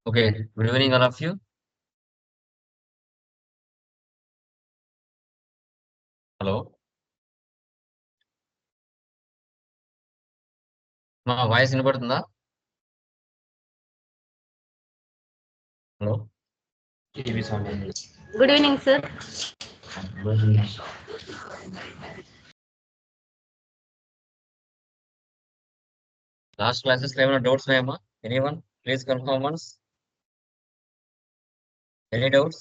Okay, good evening, all of you. Hello మా voice వినపడుతుందా? Hello TV sound Good evening, sir. Last classes లో ఏమైనా doubts ఉన్నాయమ్మా? Anyone please confirm once. Any doubts?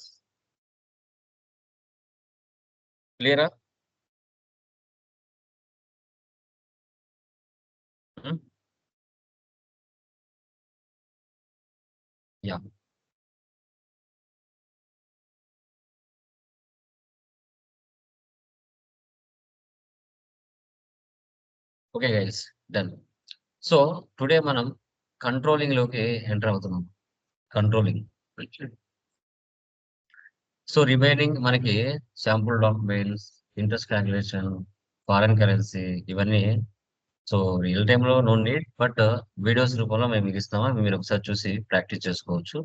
క్లియరా? Yeah. Okay guys, done. So today మనం controlling లోకి enter అవుతున్నాం. Controlling. So remaining మనకి sample documents, interest calculation, foreign currency ఇవన్నీ so real టైంలో నో నీడ్, బట్ వీడియోస్ రూపంలో మేము మీకు ఇస్తామా, మీరు ఒకసారి చూసి ప్రాక్టీస్ చేసుకోవచ్చు.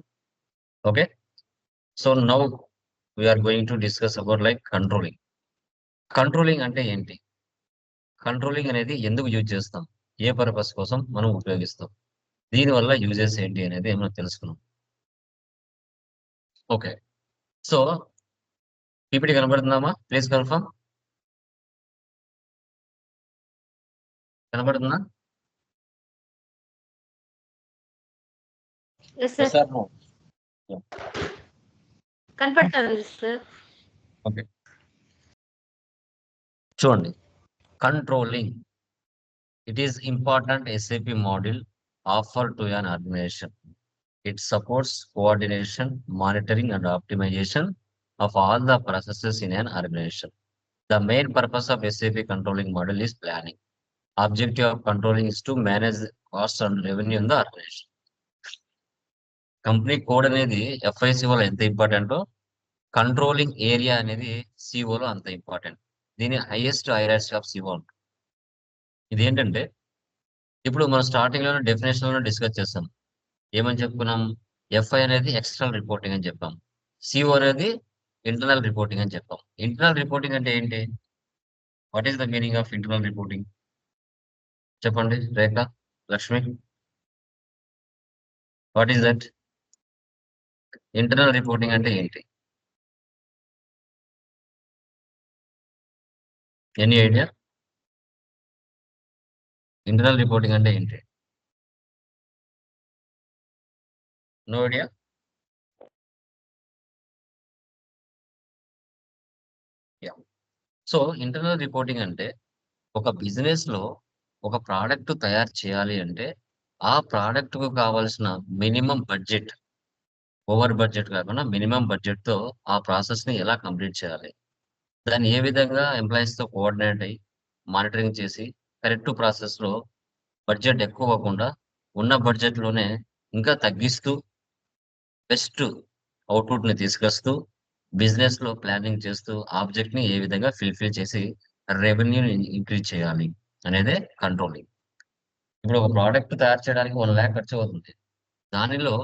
Okay, so now we are going to discuss about like controlling. Controlling అంటే ఏంటి? కంట్రోలింగ్ అనేది ఎందుకు యూజ్ చేస్తాం? ఏ పర్పస్ కోసం మనం ఉపయోగిస్తాం? దీనివల్ల యూజెస్ ఏంటి అనేది మనం తెలుసుకున్నాం. ఓకే, సో పీపీటీ కనబడుతుందామా? Please confirm. కనబడుతుందా? Yes, sir. Sir no. కనపడుతుంది సార్. ఓకే, చూడండి. Controlling, it is important SAP module offered to an organization. It supports coordination, monitoring, and optimization of all the processes in an organization. The main purpose of SAP controlling model is planning. Objective of controlling is to manage the cost and revenue in the organization. Company code అనేది FICO లో ఎంత ఇంపార్టెంటో controlling area అనేది CO లో అంత important. దీని highest hierarchy of CO ఉంటుంది. ఇది ఏంటంటే ఇప్పుడు మనం స్టార్టింగ్ లోనే డెఫినేషన్ లోనే డిస్కస్ చేస్తాం. ఏమని చెప్పుకున్నాం? FI అనేది ఎక్స్టర్నల్ రిపోర్టింగ్ అని చెప్పాం. CO అనేది ఇంటర్నల్ రిపోర్టింగ్ అని చెప్పాం. ఇంటర్నల్ రిపోర్టింగ్ అంటే ఏంటి? What is the meaning of internal reporting? చెప్పండి Rekha, Lakshmi. What is that? Internal reporting అంటే ఏంటి? Any idea? ఇంటర్నల్ రిపోర్టింగ్ అంటే ఏంటి? No idea? Yeah. So internal reporting అంటే ఒక బిజినెస్ లో ఒక ప్రోడక్ట్ తయారు చేయాలి అంటే ఆ ప్రోడక్ట్ కు కావాల్సిన మినిమం బడ్జెట్, ఓవర్ బడ్జెట్ కాకుండా మినిమం బడ్జెట్ తో ఆ ప్రాసెస్ ని ఎలా కంప్లీట్ చేయాలి, దాన్ని ఏ విధంగా ఎంప్లాయీస్ తో కోఆర్డినేట్ అయ్యి మానిటరింగ్ చేసి కరెక్ట్ ప్రాసెస్ లో బడ్జెట్ ఎక్కువ అవ్వకుండా ఉన్న బడ్జెట్ లోనే ఇంకా తగ్గిస్తూ బెస్ట్ అవుట్పుట్ ని తీసుకొస్తూ బిజినెస్ లో ప్లానింగ్ చేస్తూ ఆబ్జెక్ట్ ని ఏ విధంగా ఫిల్ఫిల్ చేసి రెవెన్యూని ఇంక్రీజ్ చేయాలి అనేదే కంట్రోలింగ్. ఇప్పుడు ఒక ప్రోడక్ట్ తయారు చేయడానికి 1 lakh ఖర్చు అవుతుంది. దానిలో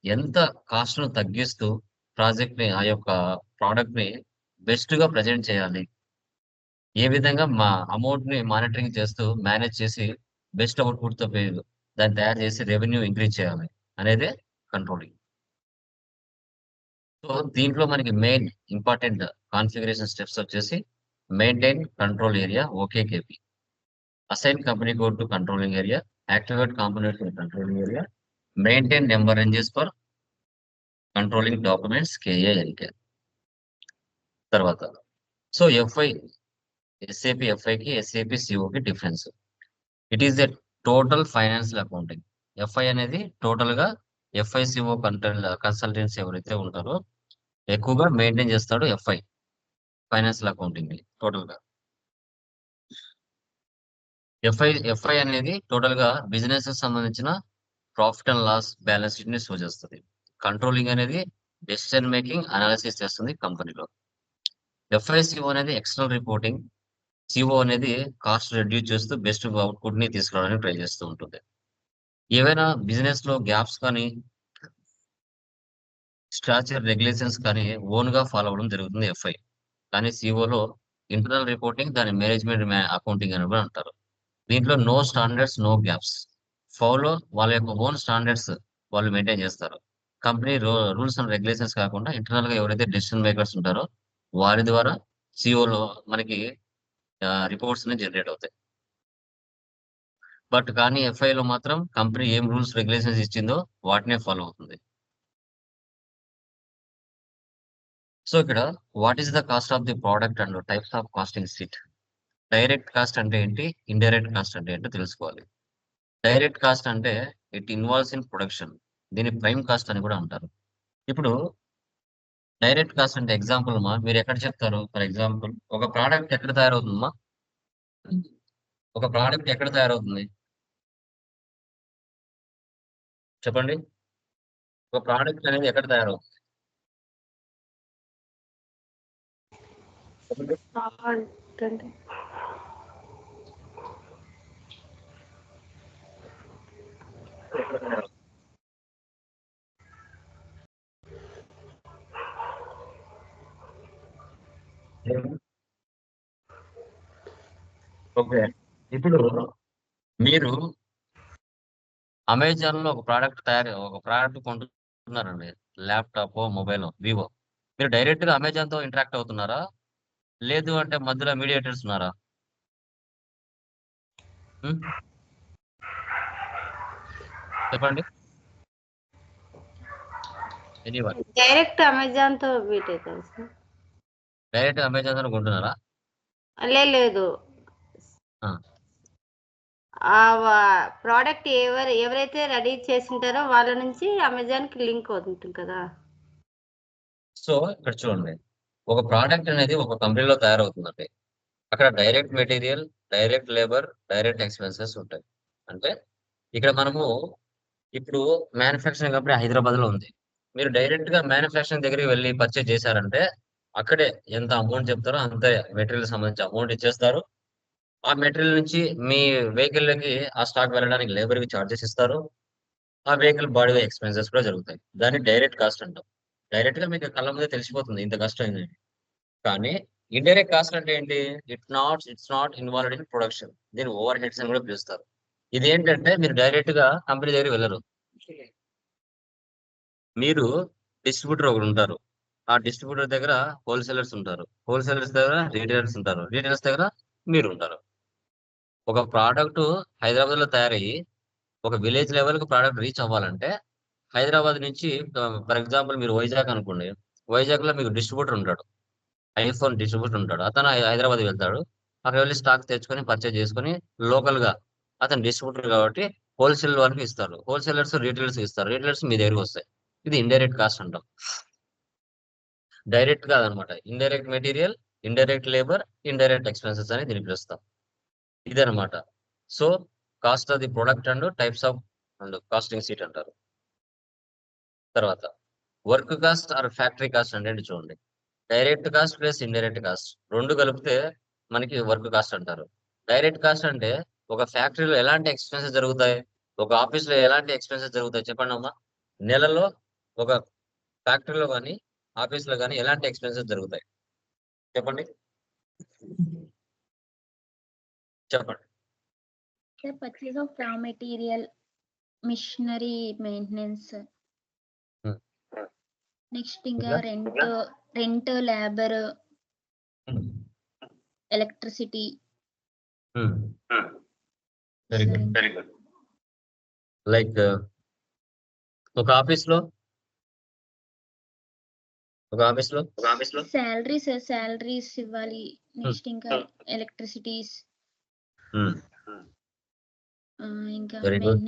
ఎంత కాస్ట్ ను తగ్గిస్తూ ప్రాజెక్ట్ ని, ఆ యొక్క ప్రోడక్ట్ ని బెస్ట్ గా ప్రజెంట్ చేయాలి, ఏ విధంగా మా అమౌంట్ ని మానిటరింగ్ చేస్తూ మేనేజ్ చేసి బెస్ట్ అవుట్పుట్ తో దాన్ని తయారు చేసి రెవెన్యూ ఇంక్రీజ్ చేయాలి అనేదే కంట్రోలింగ్. సో దీంట్లో మనకి మెయిన్ ఇంపార్టెంట్ కాన్ఫిగరేషన్ స్టెప్స్ వచ్చేసి maintain control area OKKP, assign company code to controlling area, activate component to controlling area, maintain number ranges for controlling documents KALK. తర్వాత సో SAP FI కి SAP CO కి difference. It is a total financial accounting. FI అనేది total గా FICO consultancy ఎవరైతే ఉంటారో ఎక్కువగా maintain చేస్తాడు FI financial accounting ని టోటల్ గా. FI అనేది టోటల్ గా బిజినెస్ సంబంధించిన profit and loss balance sheet ని షో చేస్తుంది. కంట్రోలింగ్ అనేది డెసిషన్ మేకింగ్ అనాలిసిస్ చేస్తుంది కంపెనీలో. FICO అనేది ఎక్స్టర్నల్ రిపోర్టింగ్. CO అనేది కాస్ట్ రెడ్యూస్ చేస్తూ బెస్ట్ అవుట్పుట్ ని తీసుకురావడానికి ట్రై చేస్తూ ఉంటుంది. ఏవైనా బిజినెస్ లో గ్యాప్స్ కానీ స్టాచ్యూర్ రెగ్యులేషన్స్ కానీ ఓన్ గా ఫాలో అవ్వడం జరుగుతుంది ఎఫ్ఐ. కానీ సిఓలో ఇంటర్నల్ రిపోర్టింగ్ దాని మేనేజ్మెంట్ అకౌంటింగ్ అని కూడా అంటారు. దీంట్లో నో స్టాండర్డ్స్, నో గ్యాప్స్. ఫౌలో వాళ్ళ యొక్క ఓన్ స్టాండర్డ్స్ వాళ్ళు మెయింటైన్ చేస్తారు. కంపెనీ రూల్స్ అండ్ రెగ్యులేషన్స్ కాకుండా ఇంటర్నల్ గా ఎవరైతే డెసిషన్ మేకర్స్ ఉంటారో వారి ద్వారా సిఓలో మనకి రిపోర్ట్స్ జనరేట్ అవుతాయి. బట్ కానీ ఎఫ్ఐలో మాత్రం కంపెనీ ఏం రూల్స్ రెగ్యులేషన్స్ ఇచ్చిందో వాటినే ఫాలో అవుతుంది. సో ఇక్కడ what is the cost of the product and types of costing sheet. Direct cost అంటే ఏంటి, ఇండైరెక్ట్ కాస్ట్ అంటే ఏంటో తెలుసుకోవాలి. డైరెక్ట్ కాస్ట్ అంటే ఇట్ ఇన్వాల్వ్స్ ఇన్ ప్రొడక్షన్. దీన్ని ప్రైమ్ కాస్ట్ అని కూడా అంటారు. ఇప్పుడు డైరెక్ట్ కాస్ట్ అంటే ఎగ్జాంపుల్ మా మీరు ఎక్కడ చెప్తారు? ఫర్ ఎగ్జాంపుల్ ఒక ప్రోడక్ట్ ఎక్కడ తయారవుతుందమ్మా? ఒక ప్రోడక్ట్ ఎక్కడ తయారవుతుంది చెప్పండి? ఒక ప్రోడక్ట్ అనేది ఎక్కడ తయారవుతుంది చెప్పండి? అంటే ఎక్కడ తయారవుతుంది? ఓకే, ఇప్పుడు మీరు అమెజాన్ లో ఒక ప్రోడక్ట్ కొంటున్నారండి. Laptop, mobile, Vivo. మీరు డైరెక్ట్ గా అమెజాన్ తో ఇంటరాక్ట్ అవుతున్నారా, లేదు అంటే మధ్యలో మీడియేటర్స్ ఉన్నారా? ఉం? చెప్పండి. ఎనీవన్ డైరెక్ట్ అమెజాన్ తో మీట్ అవుతారు సార్. డైరెక్ట్ అమెజాన్ తో కొంటున్నారా? లేదు, ఆ, ఆ ప్రోడక్ట్ ఎవరైతే రెడీ చేసింటారో వాళ్ళ నుంచి అమెజాన్ కి లింక్ అవుతుంది కదా. సో ఇక్కడ చూడండి, ఒక ప్రోడక్ట్ అనేది ఒక కంపెనీలో తయారవుతుందండి. అక్కడ direct material, direct labour, direct expenses ఉంటాయి. అంటే ఇక్కడ మనము ఇప్పుడు మ్యానుఫ్యాక్చరింగ్ కంపెనీ హైదరాబాద్ లో ఉంది. మీరు డైరెక్ట్ గా మ్యానుఫ్యాక్చరింగ్ దగ్గరికి వెళ్ళి పర్చేజ్ చేశారంటే అక్కడే ఎంత అమౌంట్ చెప్తారో అంతే మెటీరియల్ సంబంధించి అమౌంట్ ఇచ్చేస్తారు. ఆ మెటీరియల్ నుంచి మీ వెహికల్ లకి ఆ స్టాక్ వెళ్ళడానికి లేబర్ కి చార్జెస్ ఇస్తారు. ఆ వెహికల్ బాడీ ఎక్స్పెన్సెస్ కూడా జరుగుతాయి. దాన్ని డైరెక్ట్ కాస్ట్ అంటాం. డైరెక్ట్ గా మీకు కళ్ళ మీద తెలిసిపోతుంది ఇంత కష్టం అయింది. కానీ ఇండైరెక్ట్ కాస్ట్ అంటే ఏంటి? It's not involved in production. దీని ఓవర్ హెడ్స్ అని కూడా పిలుస్తారు. ఇది ఏంటంటే మీరు డైరెక్ట్ గా కంపెనీ దగ్గరికి వెళ్ళరు. మీరు డిస్ట్రిబ్యూటర్ ఒకరు ఉంటారు. ఆ డిస్ట్రిబ్యూటర్ దగ్గర హోల్సేలర్స్ ఉంటారు. హోల్సేలర్స్ దగ్గర రీటైలర్స్ ఉంటారు. రీటైలర్స్ దగ్గర మీరు ఉంటారు. ఒక ప్రోడక్ట్ హైదరాబాద్ లో తయారయ్యి ఒక విలేజ్ లెవెల్ కి ప్రోడక్ట్ రీచ్ అవ్వాలంటే హైదరాబాద్ నుంచి ఫర్ ఎగ్జాంపుల్ మీరు వైజాగ్ అనుకోండి. వైజాగ్ లో మీకు డిస్ట్రిబ్యూటర్ ఉంటాడు. ఐఫోన్ డిస్ట్రిబ్యూటర్ ఉంటాడు. అతను హైదరాబాద్ వెళ్తాడు. అక్కడ వెళ్ళి స్టాక్ తెచ్చుకొని పర్చేజ్ చేసుకొని లోకల్ గా అతను డిస్ట్రిబ్యూటర్ కాబట్టి హోల్సేల్ వాళ్ళకి ఇస్తారు. హోల్సేలర్స్ రీటైలర్స్ ఇస్తారు. రీటైలర్స్ మీ దగ్గరికి వస్తాయి. ఇది ఇండైరెక్ట్ కాస్ట్ అంటాం. డైరెక్ట్ కాదనమాట. Indirect material, indirect labour, indirect expenses అని దీన్ని పిలుస్తాం. ఇదనమాట. So cost of the product and types of and costing sheet అంటారు. తర్వాత work cost or factory cost అంటే చూడండి. Direct cost plus indirect cost రెండు కలిపితే మనకి వర్క్ కాస్ట్ అంటారు. డైరెక్ట్ కాస్ట్ అంటే ఒక ఫ్యాక్టరీలో ఎలాంటి ఎక్స్పెన్సెస్ జరుగుతాయి, ఒక ఆఫీస్ లో ఎలాంటి ఎక్స్పెన్సెస్ జరుగుతాయి చెప్పండి అమ్మా. నెలలో ఒక ఫ్యాక్టరీలో కానీ ఆఫీస్ లో కానీ ఎలాంటి ఎక్స్పెన్సెస్ జరుగుతాయి చెప్పండి. చెప్పండి. The purchase of raw material, machinery maintenance, Hmm. next ఇంకా ఇంకా? Rent labour, Hmm. Electricity. Very good, very good. Like ఒక ఆఫీస్ లో శాలరీస్ ఇవ్వాలి. నెక్స్ట్ ఇంకా ఎలక్ట్రిసిటీస్, ఇంకా very good.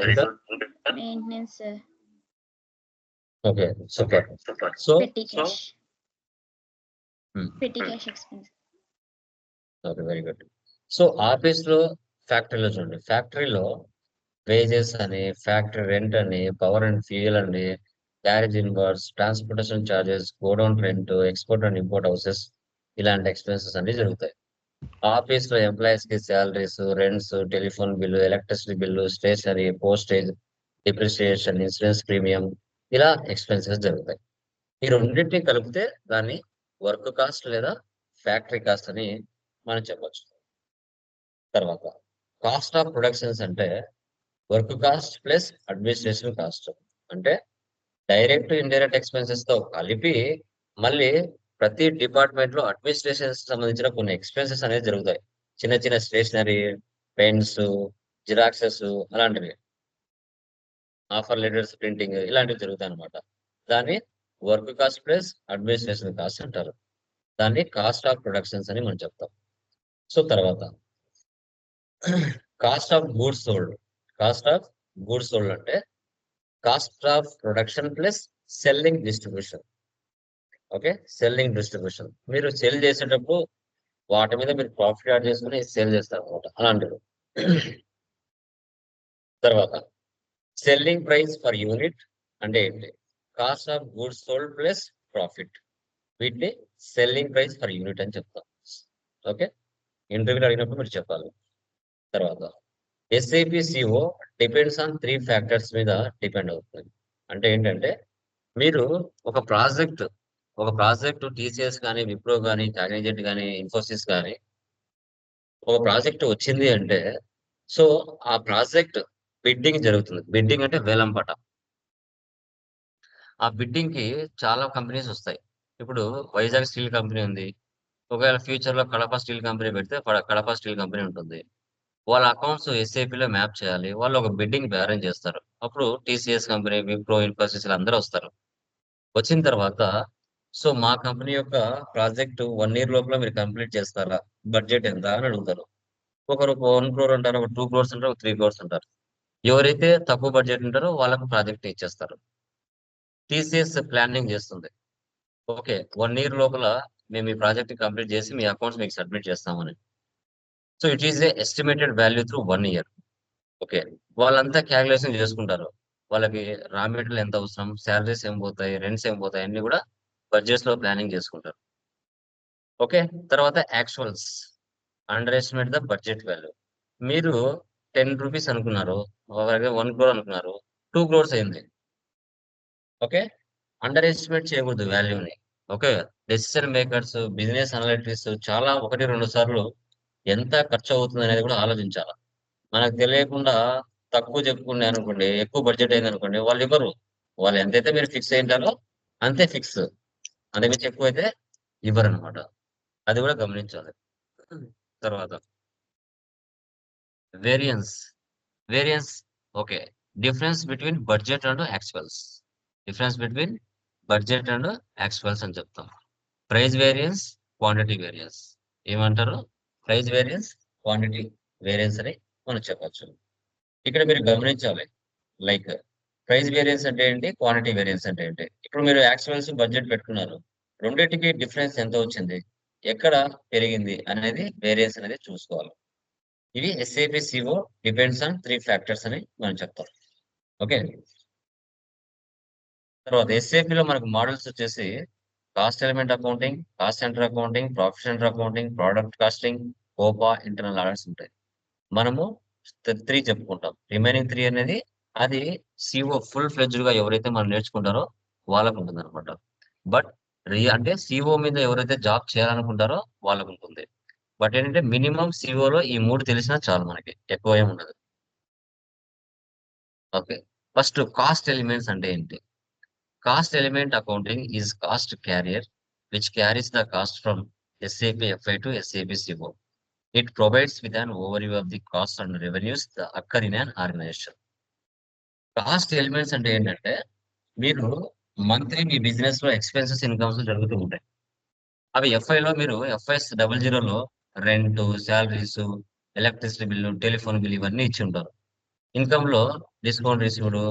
Maintenance, okay, super. So petty cash expense. Okay, very good. So office లో, ఫ్యాక్టరీలో చూడండి. ఫ్యాక్టరీలో వేజెస్ అని, ఫ్యాక్టరీ రెంట్ అని, పవర్ అండ్ ఫ్యూయల్ అని, carriage inwards, transportation charges, godown rent, export and import houses, ఇలాంటి expenses అన్ని జరుగుతాయి. ఆఫీస్ లో ఎంప్లాయీస్ కి salaries, rents, telephone bill, electricity bill, stationery, postage, depreciation, insurance premium, ఇలా ఎక్స్పెన్సెస్ జరుగుతాయి. ఈ రెండింటిని కలిపితే దాన్ని వర్క్ కాస్ట్ లేదా ఫ్యాక్టరీ కాస్ట్ అని మనం చెప్పొచ్చు. తర్వాత కాస్ట్ ఆఫ్ ప్రొడక్షన్స్ అంటే work cost plus administration cost. అంటే డైరెక్ట్ ఇండైరెక్ట్ ఎక్స్పెన్సెస్ తో కలిపి మళ్ళీ ప్రతి డిపార్ట్మెంట్ లో అడ్మినిస్ట్రేషన్ సంబంధించిన కొన్ని ఎక్స్పెన్సెస్ అనేది జరుగుతాయి. చిన్న చిన్న స్టేషనరీ, పెన్స్, జిరాక్సెస్ అలాంటివి, ఆఫర్ లెటర్స్ ప్రింటింగ్ ఇలాంటివి జరుగుతాయి అనమాట. దాన్ని work cost plus administration cost అంటారు. దాన్ని కాస్ట్ ఆఫ్ ప్రొడక్షన్స్ అని మనం చెప్తాం. సో తర్వాత cost of goods sold. Cost of goods sold అంటే cost of production plus selling distribution. Okay, selling distribution. మీరు సెల్ చేసేటప్పుడు వాటి మీద మీరు ప్రాఫిట్ యాడ్ చేసుకుని సేల్ చేస్తారు అనమాట, అలాంటివి. తర్వాత సెల్లింగ్ ప్రైస్ పర్ యూనిట్ అంటే ఏంటి? Cost of goods sold plus profit. వీటిని సెల్లింగ్ ప్రైస్ పర్ యూనిట్ అని చెప్తాం. ఓకే, ఇంటర్వ్యూలో అడిగినప్పుడు మీరు చెప్పాలి. తర్వాత SAP CO depends on 3 factors మీద డిపెండ్ అవుతుంది. అంటే ఏంటంటే మీరు ఒక ప్రాజెక్ట్ TCS కానీ, విప్రో కానీ, కాగ్నిజెంట్ కానీ, ఇన్ఫోసిస్ కానీ ఒక ప్రాజెక్ట్ వచ్చింది అంటే సో ఆ ప్రాజెక్ట్ బిడ్డింగ్ జరుగుతుంది. బిడ్డింగ్ అంటే వేలంపాట. ఆ బిడ్డింగ్ కి చాలా కంపెనీస్ వస్తాయి. ఇప్పుడు వైజాగ్ స్టీల్ కంపెనీ ఉంది. ఒకవేళ ఫ్యూచర్ లో కడప స్టీల్ కంపెనీ పెడితే కడప స్టీల్ కంపెనీ ఉంటుంది. వాళ్ళ అకౌంట్స్ SAP లో మ్యాప్ చేయాలి. వాళ్ళు ఒక బిడ్డింగ్ అరేంజ్ చేస్తారు. అప్పుడు TCS కంపెనీ, విప్రో, ఇన్ఫోసిస్ అందరూ వస్తారు. వచ్చిన తర్వాత సో మా కంపెనీ యొక్క ప్రాజెక్ట్ 1 ఇయర్ లోపల మీరు కంప్లీట్ చేస్తారా? బడ్జెట్ ఎంత అని అడుగుతారు. ఒకరు 1 crore అంటారు, ఒక 2 crores అంటారు, ఒక 3 crores అంటారు. ఎవరైతే తక్కువ బడ్జెట్ ఉంటారో వాళ్ళకు ప్రాజెక్ట్ ఇచ్చేస్తారు. TCS ప్లానింగ్ చేస్తుంది. ఓకే, 1 ఇయర్ లోపల మేము ఈ ప్రాజెక్ట్ కంప్లీట్ చేసి మీ అకౌంట్స్ మీకు సబ్మిట్ చేస్తామని. So it is a estimated value through 1 year. Okay, వాళ్ళంతా క్యాలిక్యులేషన్ చేసుకుంటారు. వాళ్ళకి రా మెటీరియల్ ఎంత అవసరం, శాలరీస్ ఏం పోతాయి, రెంట్స్ ఏం పోతాయి, అన్ని కూడా బడ్జెట్స్ లో ప్లానింగ్ చేసుకుంటారు. ఓకే, తర్వాత actuals under estimate the budget value. మీరు 10 రూపీస్ అనుకున్నారు, 1 crore అనుకున్నారు, 2 crores అయింది. ఓకే, అండర్ ఎస్టిమేట్ చేయకూడదు వాల్యూని. Okay, decision makers, business analytics చాలా 1-2 సార్లు ఎంత ఖర్చు అవుతుంది అనేది కూడా ఆలోచించాలి. మనకు తెలియకుండా తక్కువ చెప్పుకున్నాను అనుకోండి, ఎక్కువ బడ్జెట్ అయింది అనుకోండి, వాళ్ళు ఇవ్వరు. వాళ్ళు ఎంతైతే మీరు ఫిక్స్ అయింటారో అంతే ఫిక్స్, అంతకుమించి ఎక్కువ అయితే ఇవ్వరు అనమాట. అది కూడా గమనించాలి. తర్వాత variance. Variance okay, difference between budget and actuals. Difference between budget and actuals అని చెప్తాం. Price variance, quantity variance. ఏమంటారు? ప్రైస్ వేరియన్స్, క్వాంటిటీ వేరియన్స్ అని మనం చెప్పచ్చు. ఇక్కడ మీరు గమనించాలి, లైక్ ప్రైస్ వేరియన్స్ అంటే ఏంటి, క్వాంటిటీ వేరియన్స్ అంటే ఏంటి. ఇప్పుడు మీరు యాక్చువల్స్, బడ్జెట్ పెట్టుకున్నారు, రెండింటికి డిఫరెన్స్ ఎంత వచ్చింది, ఎక్కడ పెరిగింది అనేది వేరియన్స్ అనేది చూసుకోవాలి. ఇవి SAP CO depends on 3 factors అని మనం చెప్తాం. ఓకే, తర్వాత SAP లో మనకు మోడల్స్ వచ్చేసి cost element accounting, cost centre accounting, profit centre accounting, product costing, COPA, internal orders ఉంటాయి. మనము 3 చెప్పుకుంటాం. రిమైనింగ్ 3 అనేది అది CO ఫుల్ ఫ్లెడ్జ్డ్ గా ఎవరైతే మనం నేర్చుకుంటారో వాళ్ళకు ఉంటుంది అనమాట. బట్ అంటే CO మీద ఎవరైతే జాబ్ చేయాలనుకుంటారో వాళ్ళకు ఉంటుంది. బట్ ఏంటంటే మినిమం CO లో ఈ 3 తెలిసినా చాలు, మనకి ఎక్కువ ఏమి ఉండదు. ఓకే, ఫస్ట్ కాస్ట్ ఎలిమెంట్స్ అంటే ఏంటి? Cost element accounting is cost carrier which carries the cost from SAP FI to SAP CO. It provides with an overview of the costs and revenues that occur in an organization. Cost elements అంటే ఏంటంటే మీరు monthly మీ business లో expenses, incomes జరుగుతూ ఉంటాయి. అవి FI లో మీరు FS 00లో rent, salaries, electricity bill, telephone bill ఇవన్నీ ఇచ్చి ఉంటారు. ఇన్కమ్ లో డిస్కౌంట్ రిసీవ్డ్,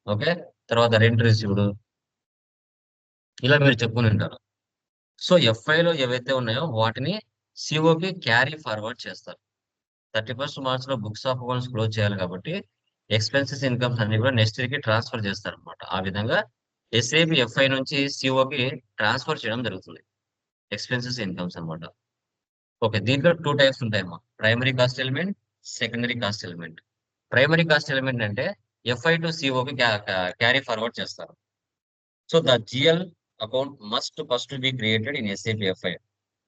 ఓకే, తర్వాత రెంట్ రిసీవ్డ్, ఇలా మీరు చెప్పుకుని ఉంటారు. సో FI లో ఏవైతే ఉన్నాయో వాటిని COకి క్యారీ ఫార్వర్డ్ చేస్తారు. 31st March లో బుక్స్ ఆఫ్ అకౌంట్స్ క్లోజ్ చేయాలి కాబట్టి ఎక్స్పెన్సెస్, ఇన్కమ్స్ అన్ని కూడా నెక్స్ట్ ఇయర్ కి ట్రాన్స్ఫర్ చేస్తారు అనమాట. ఆ విధంగా SAP FI నుంచి COకి ట్రాన్స్ఫర్ చేయడం జరుగుతుంది, ఎక్స్పెన్సెస్, ఇన్కమ్స్ అనమాట. ఓకే, దీంట్లో 2 టైప్స్ ఉంటాయమ్మా, primary cost element, secondary cost element. Primary cost element అంటే FI టు COకి క్యారీ ఫార్వర్డ్ చేస్తారు. So the GL account must first be created in SAP FI.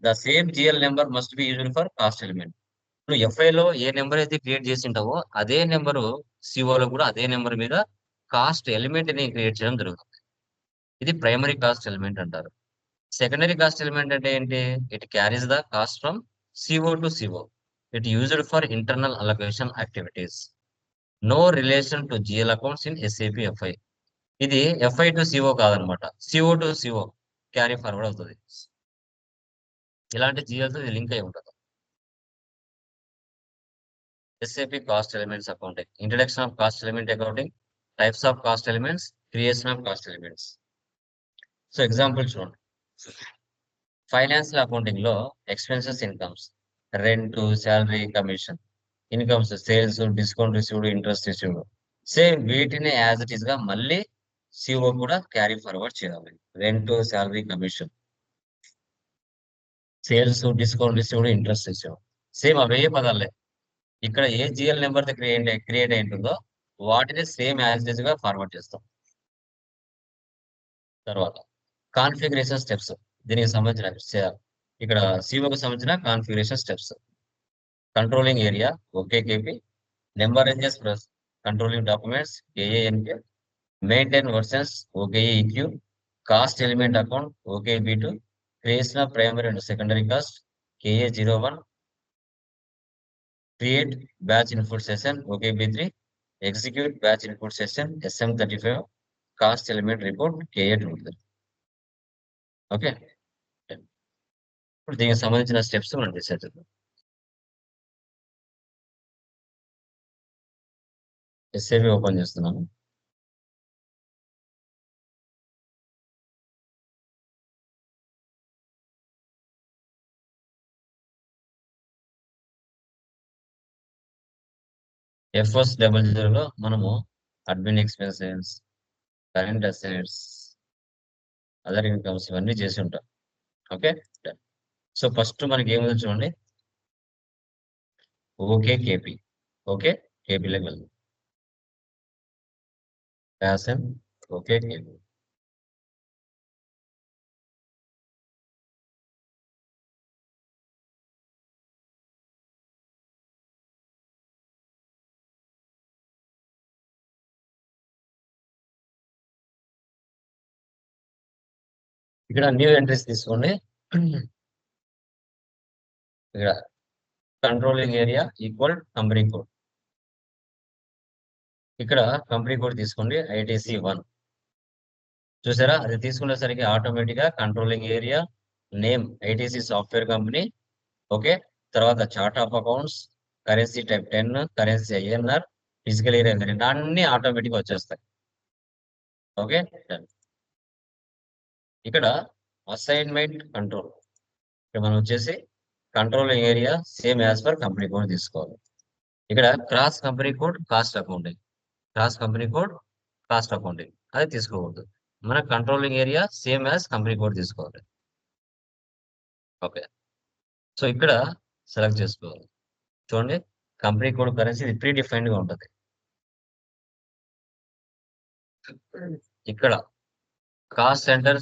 The same GL number must be used for cost element. నువ్వు FI లో ఏ number అయితే create చేసి ఉంటావో అదే number CO లో కూడా అదే నెంబర్ మీద కాస్ట్ ఎలిమెంట్ ని క్రియేట్ చేయడం జరుగుతుంది. ఇది ప్రైమరీ కాస్ట్ ఎలిమెంట్ అంటారు. సెకండరీ కాస్ట్ ఎలిమెంట్ అంటే ఏంటి? It carries the cost from CO to CO. It used for internal allocation activities. No relation to GL accounts in SAP FI. ఇది FI to CO కాదనమాట, CO to CO carry forward అవుతుంది. ఇలాంటి GL తో link అయి ఉంటుంది. SAP cost elements accounting. Introduction of cost element accounting. Types of cost elements. Creation of cost elements. So example చూడండి. Financial accounting లో expenses, incomes, rent, salary, commission, incomes, sales, discount received, interest received, same వీటిని as it is గా మళ్ళీ CO కూడా carry forward చేయాలి. Rent, salary, commission, sales, discount received, interest received, same అవే పదాలే. ఇక్కడ ఏ GL నెంబర్ క్రియేట్ అయి ఉంటుందో వాటిని సేమ్ యాజ్ ఇట్ ఈస్ గా ఫార్వర్డ్ చేస్తాం. తర్వాత కాన్ఫిగరేషన్ స్టెప్స్. దీనికి సంబంధించిన ఇక్కడ COకు సంబంధించిన configuration steps. Controlling area OKKP, number ranges plus controlling documents KANK, maintain versions OKEQ, cost element account OKB2, creation of primary and secondary cost KA01, create batch input session OKB3, execute batch input session SM35, cost element report KA23. Okay, ఇప్పుడు దీనికి సంబంధించిన steps మనం decide చేద్దాం. SAP open చేస్తున్నాను. FS00 లో మనము admin expenses, current assets, other incomes ఇవన్నీ చేసి ఉంటాం. ఓకే, సో ఫస్ట్ మనకి ఏముంది చూడండి, OKKP. ఓకే, KPలోకి వెళ్దాం. ప్యాషన్ OKKP. ఇక్కడ న్యూ ఎంట్రీస్ తీసుకోండి. ఇక్కడ controlling area equal company code. ఇక్కడ కంపెనీ కోడ్ తీసుకోండి, ITC1. చూసారా, అది తీసుకునేసరికి ఆటోమేటిక్ గా controlling area name ITC software company. Okay, తర్వాత chart of accounts, currency type 10, currency INR, physical area అన్ని ఆటోమేటిక్ వచ్చేస్తాయి. ఓకే, ఇక్కడ అసైన్మెంట్ కంట్రోల్, ఇక్కడ మనం వచ్చేసి controlling area same as per company code తీసుకోవాలి. ఇక్కడ cross company code cost accounting, cross company code cost accounting అది తీసుకోకూడదు. మన controlling area same as company code తీసుకోవాలి. ఓకే, సో ఇక్కడ సెలెక్ట్ చేసుకోవాలి. చూడండి, కంపెనీ కోడ్ కరెన్సీ ఇది ప్రీ డిఫైన్డ్ గా ఉంటుంది. ఇక్కడ cost centre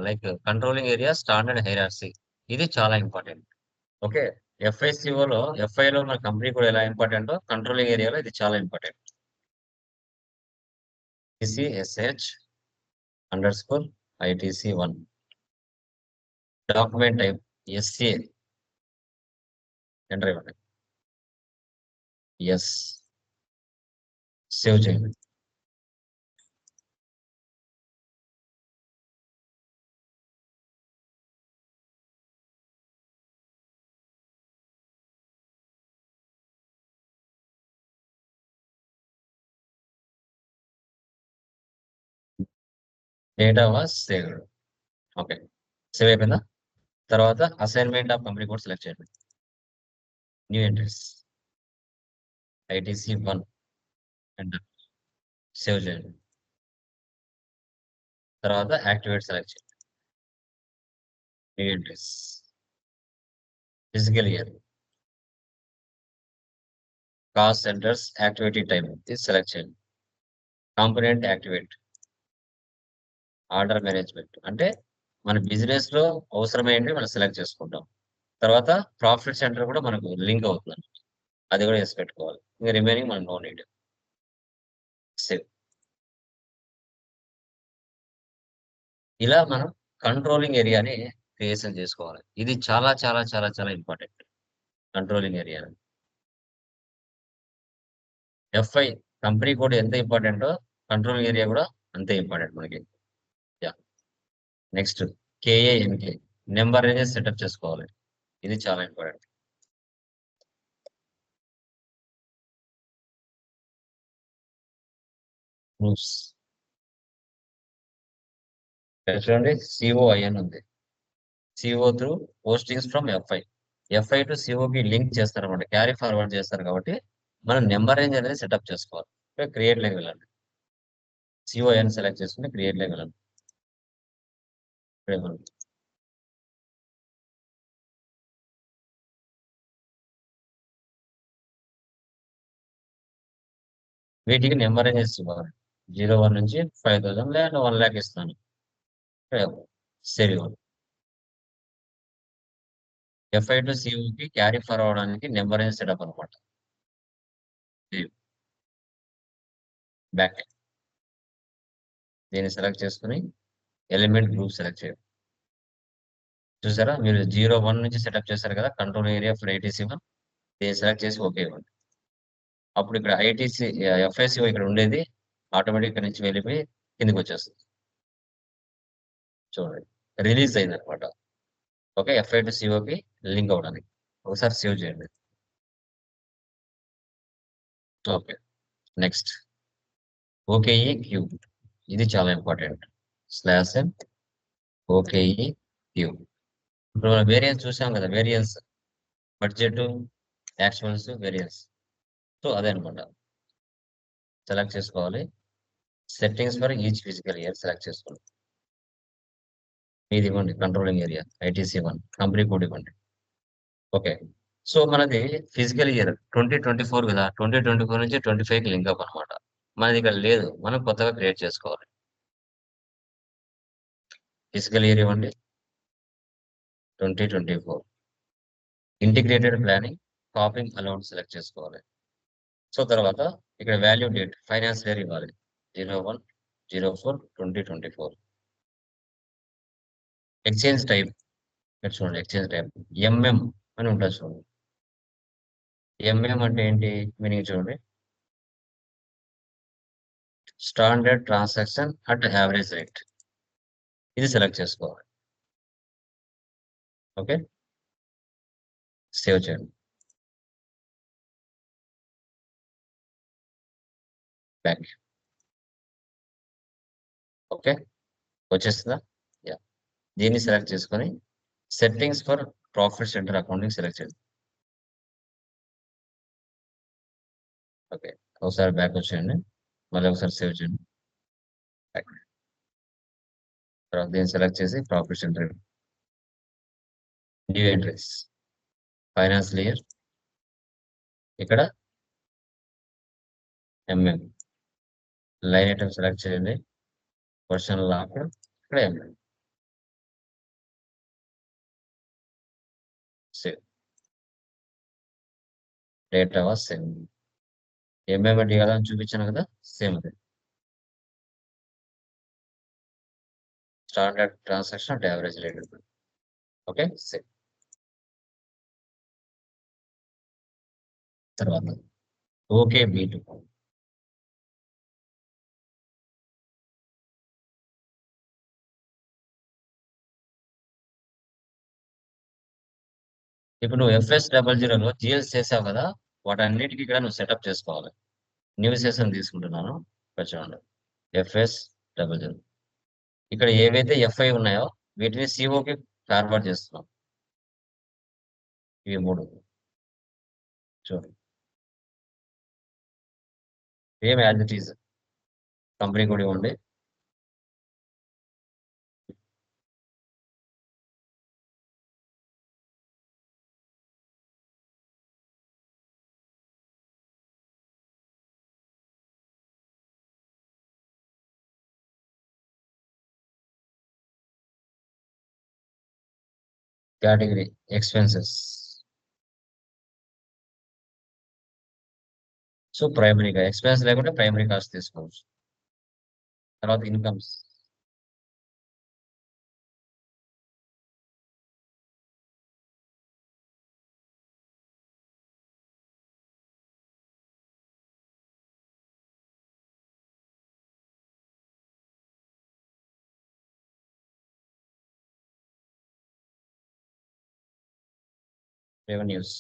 like controlling area standard hierarchy, ఇది చాలా ఇంపార్టెంట్. ఓకే, FI లో మన కంపెనీ కూడా ఎలా ఇంపార్టెంటో కంట్రోలింగ్ ఏరియాలో ఇది చాలా important. ITC_ITC1, document type SA, enter ఇవ్వండి. ఎస్, సేవ్ చేయండి. Data was saved. Okay, save అయిపోయిందా? తర్వాత assignment of company code select చేయండి. New entries ITC1, enter, save చేయండి. తర్వాత యాక్టివేట్ సెలెక్ట్ చేయండి. New entries physical year, cost centres, activity time ఇది select చేయండి. కాంపోనెంట్ యాక్టివేట్, ఆర్డర్ మేనేజ్మెంట్ అంటే మన బిజినెస్ లో అవసరమైనవి మనం సెలెక్ట్ చేసుకుంటాం. తర్వాత ప్రాఫిట్ సెంటర్ కూడా మనకు లింక్ అవుతుంది. అది కూడా వేసి పెట్టుకోవాలి. ఇంకా రిమైనింగ్ మనం నో నీడ్. సేవ్. ఇలా మనం కంట్రోలింగ్ ఏరియాని క్రియేషన్ చేసుకోవాలి. ఇది చాలా చాలా చాలా చాలా important. Controlling area. FI company code ఎంత ఇంపార్టెంటో కంట్రోలింగ్ ఏరియా కూడా అంతే ఇంపార్టెంట్ మనకి. Yeah. Next KANK number ranges setup చేసుకోవాలి. ఇది చాలా ఇంపార్టెంట్. ప్రూఫ్స్ చూడండి, సిఓఐఎన్ ఉంది. CO through postings from FI. FI to సిఓకి లింక్ చేస్తారన్నమాట, క్యారీ ఫార్వర్డ్ చేస్తారు కాబట్టి మనం నెంబర్ రేంజ్ అనేది సెటప్ చేసుకోవాలి. క్రియేట్ లోకి వెళ్ళండి. సిఓఎన్ సెలెక్ట్ చేసుకుని క్రియేట్ లోకి వెళ్ళండి. వీటికి నెంబర్ రేంజెస్ ఇవ్వాలి. 01 నుంచి 5000 లేదా 1 lakh ఇస్తాను. సేవ్ ఇవ్వాలి. ఎఫ్ఐ టు సిఓకి క్యారీ ఫార్వర్డ్ అవడానికి నెంబర్ రేంజ్ సెటప్ అనమాట. బ్యాక్ దీన్ని సెలెక్ట్ చేసుకుని ఎలిమెంట్ గ్రూప్ సెలెక్ట్ చేయండి. చూసారా, మీరు 01 నుంచి సెటప్ చేశారు కదా కంట్రోల్ ఏరియా ఫర్ ఐటీసీ1. దీన్ని సెలెక్ట్ చేసి ఓకే ఇవ్వండి. అప్పుడు ఇక్కడ ఐటీసీ ఎఫ్ఐసిఓ ఇక్కడ ఉండేది ఆటోమేటిక్ ఇక్కడ నుంచి వెళ్ళిపోయి కిందికి వచ్చేస్తుంది. చూడండి, రిలీజ్ అయింది అనమాట. ఓకే, ఎఫ్ఐ టు సిఓకి లింక్ అవడానికి ఒకసారి సేవ్ చేయండి. Okay, next OKEQ. ఇది చాలా ఇంపార్టెంట్. /n ఓకేఈ queue. ఇప్పుడు మనం వేరియన్స్ చూసాం కదా, variance budget, actuals, variance. So అదే అనమాట. సెలెక్ట్ చేసుకోవాలి. Settings for each physical year select చేసుకోండి. ఇది ఇవ్వండి కంట్రోలింగ్ ఏరియా ఐటీసీ1 కంపెనీ కోడ్ ఇవ్వండి. ఓకే, సో మనది ఫిజికల్ ఇయర్ 2024 కదా, 2024 నుంచి 25కి లింక్ అప్ అనమాట. మనది ఇక్కడ లేదు, మనం కొత్తగా క్రియేట్ చేసుకోవాలి. ఫిజికల్ ఇయర్ ఇవ్వండి 2024. Integrated planning copying allowed select చేసుకోవాలి. సో తర్వాత ఇక్కడ వాల్యూ డేట్ ఫైనాన్స్ ఇయర్ ఇవ్వాలి 01/04/2024. ఎక్స్చేంజ్ టైప్ చూడండి, ఎక్స్చేంజ్ టైప్ ఎంఎం అని ఉంటుంది చూడండి. ఎంఎం అంటే ఏంటి మీనింగ్ చూడండి, standard transaction at average rate. ఇది సెలెక్ట్ చేసుకోవాలి. ఓకే, సేవ్ చేయండి. బ్యాక్. ఓకే, వచ్చేస్తుందా? యా. దీన్ని సెలెక్ట్ చేసుకొని settings for profit centre accounting select చేయండి. ఓకే, ఒకసారి బ్యాక్ వచ్చేయండి, మళ్ళీ ఒకసారి సేవ్ చేయండి. బ్యాక్. తర్వాత దీన్ని సెలెక్ట్ చేసి profit centre new entries finance year, ఇక్కడ ఎంఎం లైన్ ఐటమ్ సెలెక్ట్ చేయండి. వర్షన్ లాక్ ఇక్కడ MM save. Data was same. MM అంటే కదా అని చూపించాను కదా, సేమ్ అదే. స్టాండర్డ్ ట్రాన్సాక్షన్ అంటే యావరేజ్ రేట్. Okay, save. తర్వాత ఓకే బీ2. ఇప్పుడు నువ్వు FS00లో జిఎల్స్ చేసావు కదా, వాటన్నిటికీ ఇక్కడ నువ్వు సెటప్ చేసుకోవాలి. న్యూ సెషన్ తీసుకుంటున్నాను, చూడండి FS00. ఇక్కడ ఏవైతే ఎఫ్ఐ ఉన్నాయో వీటిని సిఓకి ఫార్వర్డ్ చేస్తున్నాం. ఇవి 3 చూడండి, ఏం యాజ్ ఇట్ ఈజ్ కంపెనీ కూడా ఇవ్వండి. Category expenses. సో ప్రైమరీగా ఎక్స్పెన్స్ లేకుంటే ప్రైమరీ కాస్ట్ తీసుకోవచ్చు. తర్వాత ఇన్కమ్స్. రెవెన్యూస్.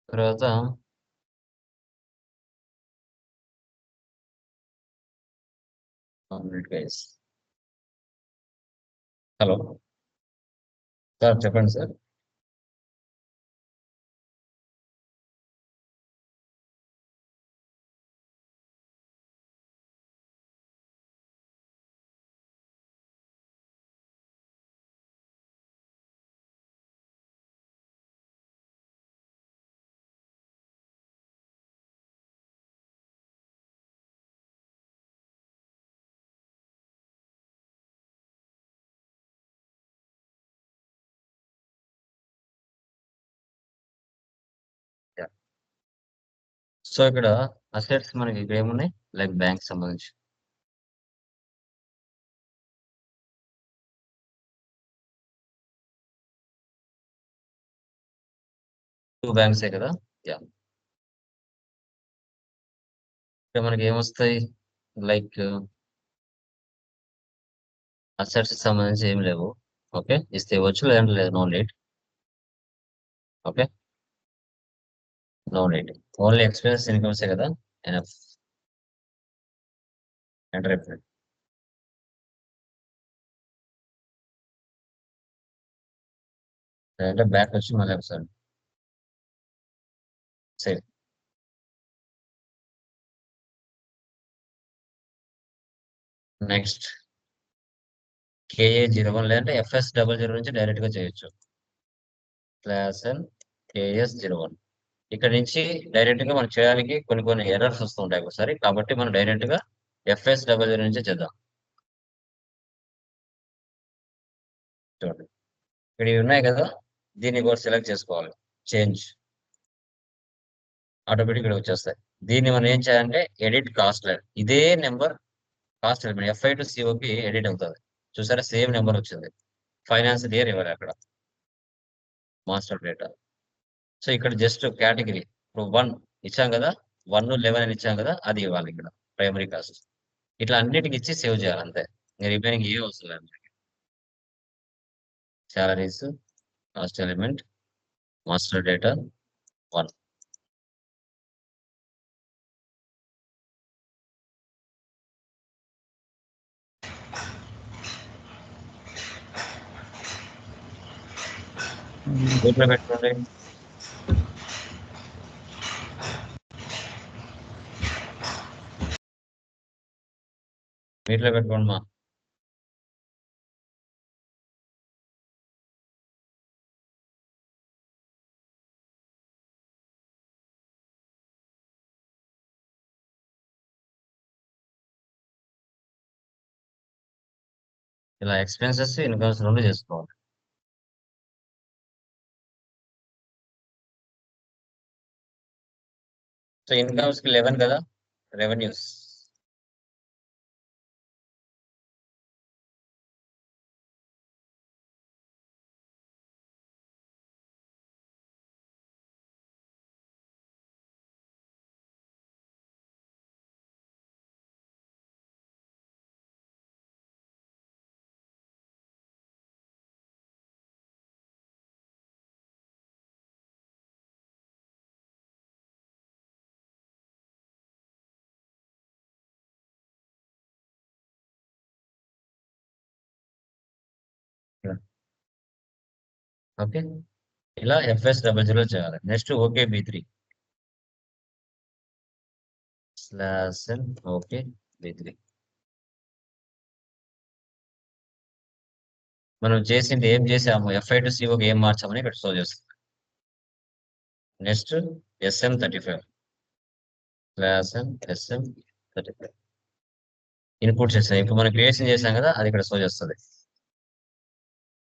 తర్వాత హలో సార్ చెప్పండి సార్. సో ఇక్కడ అసెట్స్ మనకి ఇక్కడ ఏమున్నాయి, లైక్ బ్యాంక్ సంబంధించి టూ బ్యాంక్సే కదా. యా, ఇక్కడ మనకి ఏమొస్తాయి, లైక్ అసెట్స్ సంబంధించి ఏం లేవు. ఓకే, ఇస్తే ఇవ్వచ్చు, లేదంటే లేదు, no need. Okay, no need. Only expense ఇన్కమ్సే కదా, ఎనఫ్. ఎంటర్ అయిపోయింది. లేదంటే బ్యాక్ వచ్చి మళ్ళీ ఒకసారి సేవ్. నెక్స్ట్ KA01 లేదంటే FS00 నుంచి డైరెక్ట్ గా చేయొచ్చు. Class and KS01. ఇక్కడ నుంచి డైరెక్ట్ గా మనం చేయడానికి కొన్ని ఎర్రర్స్ వస్తుంటాయి ఒకసారి, కాబట్టి మనం డైరెక్ట్ గా FS00 నుంచే చేద్దాం. చూడండి, ఇక్కడ ఇవి ఉన్నాయి కదా, దీన్ని కూడా సెలెక్ట్ చేసుకోవాలి. చేంజ్ ఆటోమేటిక్ ఇక్కడ వచ్చేస్తాయి. దీన్ని మనం ఏం చేయాలంటే ఎడిట్ కాస్ట్ లైన్, ఇదే number cost element FI to COకి ఎడిట్ అవుతుంది. చూసారా, సేమ్ నెంబర్ వచ్చింది. ఫైనాన్స్ ఇయర్ ఇవ్వాలి అక్కడ, మాస్టర్ డేటా. సో ఇక్కడ జస్ట్ కేటగిరీ ఇప్పుడు 1 ఇచ్చాం కదా, 1 11 అని ఇచ్చాం కదా, అది ఇవ్వాలి ఇక్కడ ప్రైమరీ కాస్ట్. ఇట్లా అన్నిటికి ఇచ్చి సేవ్ చేయాలి అంతే, రిమైనింగ్ ఏ అవసరం లేదు. Salaries, cost element, master data 1. దీంట్లో పెట్టుకోండి. వీటిలో పెట్టుకోండి మా. ఇలా ఎక్స్పెన్సెస్ ఇన్కమ్స్ రెండు చేసుకోవాలి. సో ఇన్కమ్స్ కి 11 కదా, రెవెన్యూస్. ఓకే, ఇలా FS00 చేయాలి. Next OKB3 / OKB3. మనం చేసింది ఏం చేసాము, FI టు COకి ఏం మార్చామని ఇక్కడ షో చేస్తుంది. నెక్స్ట్ SM35 క్లాస్ ఎన్ ఎస్ఎం 35 ఇన్పుట్ చేసాం. ఇప్పుడు మనం క్రియేషన్ చేసాం కదా, అది ఇక్కడ షో చేస్తుంది.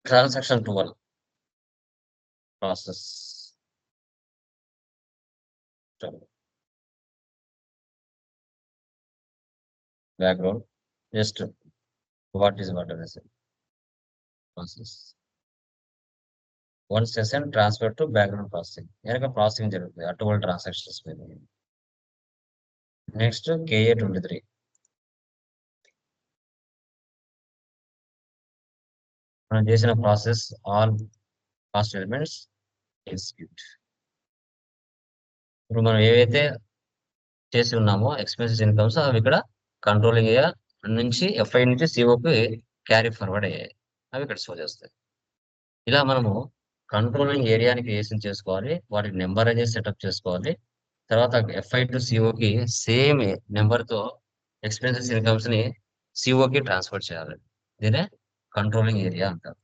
Transaction 12 process background just what is what అనేసి process 1 session transfer to background processing. వెనక ప్రాసెసింగ్ జరుగుతుంది అటువంటి ట్రాన్సాక్షన్స్ మీద. నెక్స్ట్ KA23 మనం చేసిన process all cost elements execute. ఇప్పుడు మనం ఏవైతే చేసి ఉన్నామో ఎక్స్పెన్సెస్ ఇన్కమ్స్ అవి ఇక్కడ కంట్రోలింగ్ ఏరియా నుంచి FI నుంచి COకి క్యారీ ఫార్వర్డ్ అయ్యాయి, అవి ఇక్కడ షో చేస్తాయి. ఇలా మనము కంట్రోలింగ్ ఏరియాని క్రియేషన్ చేసుకోవాలి, వాటికి నెంబర్ అనేది సెటప్ చేసుకోవాలి. తర్వాత FI టు COకి సేమ్ నెంబర్తో ఎక్స్పెన్సెస్ ఇన్కమ్స్ ని COకి ట్రాన్స్ఫర్ చేయాలి. దీనే కంట్రోలింగ్ ఏరియా అంటారు.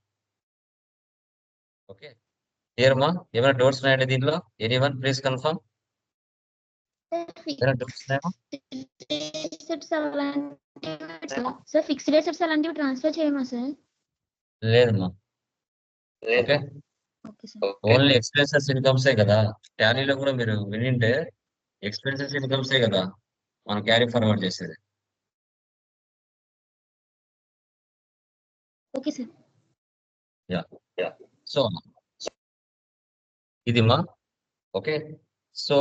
ఓకే, క్లియర్మా? ఏమైనా డౌట్స్ ఉన్నాయండి దీంట్లో? Anyone please confirm. ఏమైనా డౌట్స్ ఉన్నాయా? సార్ ఫిక్స్డ్ అసెట్స్ అలాంటివి ట్రాన్స్ఫర్ చేయమా సార్? లేదమ్మా. Okay, okay sir. Only expenses ఇన్కమ్సే కదా. టాలీలో కూడా మీరు వినింటే ఎక్స్పెన్సెస్ ఇన్కమ్సే కదా మనం క్యారీ ఫార్వర్డ్ చేసేది. Okay sir. యా, సో ఇది మా ఓకే. సో